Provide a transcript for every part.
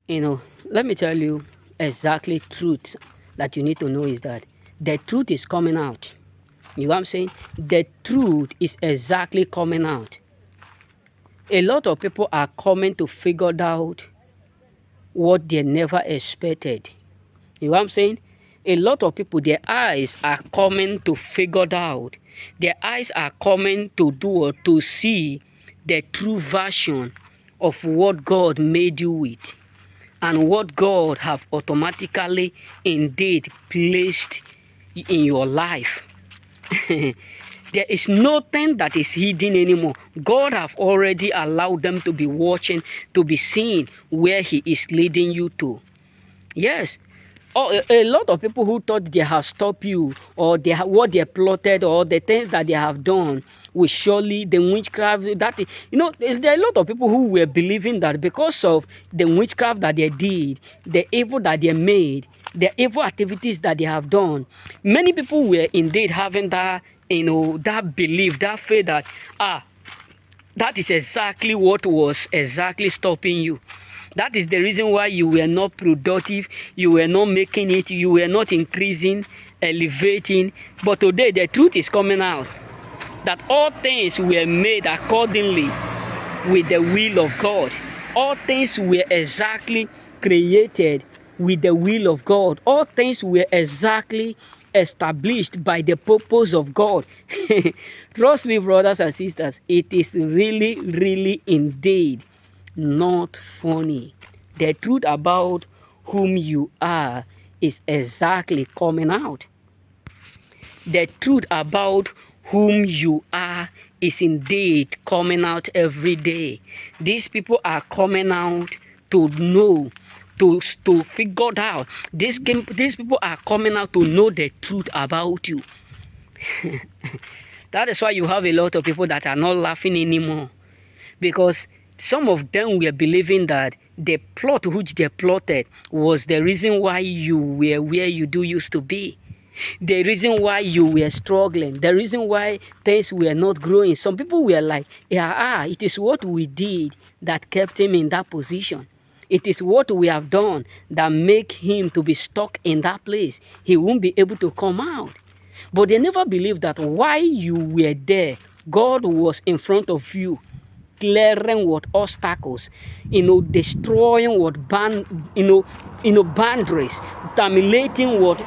Let me tell you exactly truth that you need to know is that the truth is coming out. You know what I'm saying? The truth is exactly coming out. A lot of people are coming to figure out what they never expected. You know what I'm saying? A lot of people, their eyes are coming to figure out. Their eyes are coming to do or to see the true version of what God made you with and what God have automatically indeed placed in your life. There is nothing that is hidden anymore. God have already allowed them to be watching, to be seeing where he is leading you to. Yes. Oh, a lot of people who thought they have stopped you or what they plotted or the things that they have done will surely the witchcraft there are a lot of people who were believing that because of the witchcraft that they did, the evil that they made, the evil activities that they have done, many people were indeed having that that belief, that faith that that is exactly what was exactly stopping you. That is the reason why you were not productive, you were not making it, you were not increasing, elevating. But today the truth is coming out that all things were made accordingly with the will of God. All things were exactly created with the will of God. All things were exactly established by the purpose of God. Trust me, brothers and sisters, it is really, really indeed not funny. The truth about whom you are is exactly coming out. The truth about whom you are is indeed coming out every day. These people are coming out to know, to figure out. These people are coming out to know the truth about you. That is why you have a lot of people that are not laughing anymore. Because some of them were believing that the plot which they plotted was the reason why you were where you do used to be. The reason why you were struggling, the reason why things were not growing. Some people were like, it is what we did that kept him in that position. It is what we have done that make him to be stuck in that place. He won't be able to come out. But they never believed that while you were there, God was in front of you, clearing what obstacles, destroying what boundaries, terminating what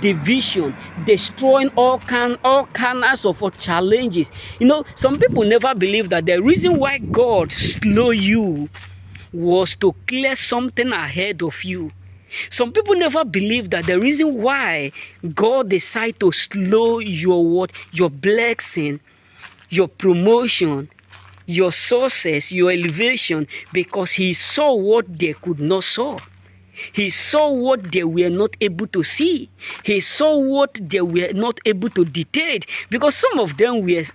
division, destroying all kinds of challenges. Some people never believe that the reason why God slow you was to clear something ahead of you. Some people never believe that the reason why God decided to slow your blessing, your promotion, your success, your elevation, because he saw what they could not saw. He saw what they were not able to see. He saw what they were not able to dictate. Because some of them rejoiced,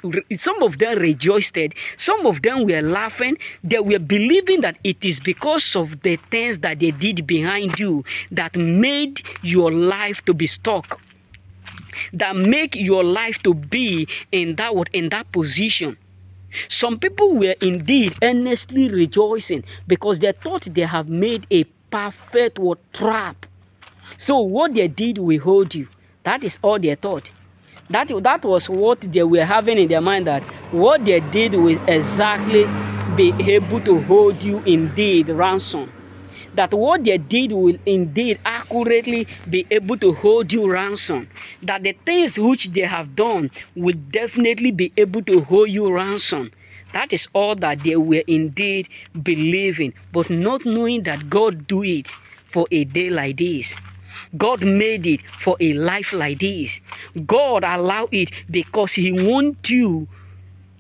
some of them were laughing. They were believing that it is because of the things that they did behind you that made your life to be stuck, that make your life to be in that position. Some people were indeed earnestly rejoicing because they thought they have made a perfect trap. So what they did will hold you. That is all they thought. That was what they were having in their mind, that what they did will exactly be able to hold you indeed ransom. That what they did will indeed accurately be able to hold you ransom. That the things which they have done will definitely be able to hold you ransom. That is all that they were indeed believing, but not knowing that God do it for a day like this. God made it for a life like this. God allowed it because he wants you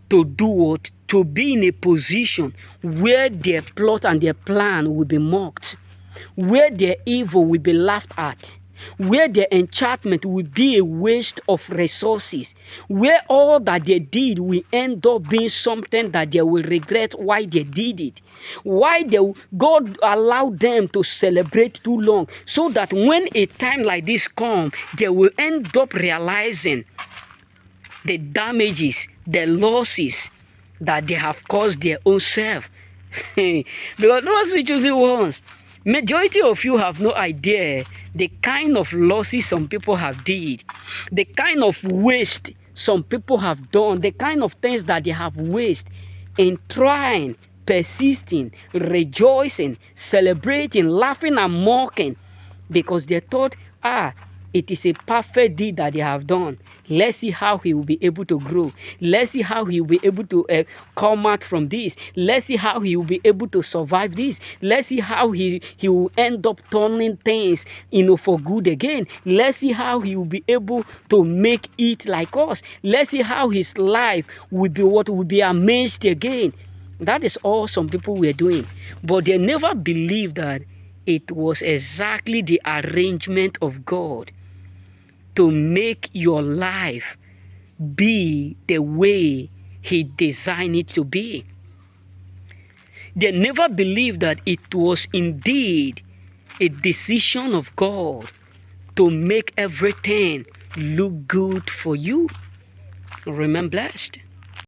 to do what? To be in a position where their plot and their plan will be mocked, where their evil will be laughed at, where their enchantment will be a waste of resources, where all that they did will end up being something that they will regret why they did it, why God allowed them to celebrate too long, so that when a time like this comes, they will end up realizing the damages, the losses that they have caused their own self. Because those we choose it once. Majority of you have no idea the kind of losses some people have did, the kind of waste some people have done, the kind of things that they have wasted in trying, persisting, rejoicing, celebrating, laughing and mocking because they thought, it is a perfect deed that they have done. Let's see how he will be able to grow. Let's see how he will be able to come out from this. Let's see how he will be able to survive this. Let's see how he will end up turning things, for good again. Let's see how he will be able to make it like us. Let's see how his life will be what will be amazed again. That is all some people were doing. But they never believed that it was exactly the arrangement of God to make your life be the way he designed it to be. They never believed that it was indeed a decision of God to make everything look good for you. Remain blessed.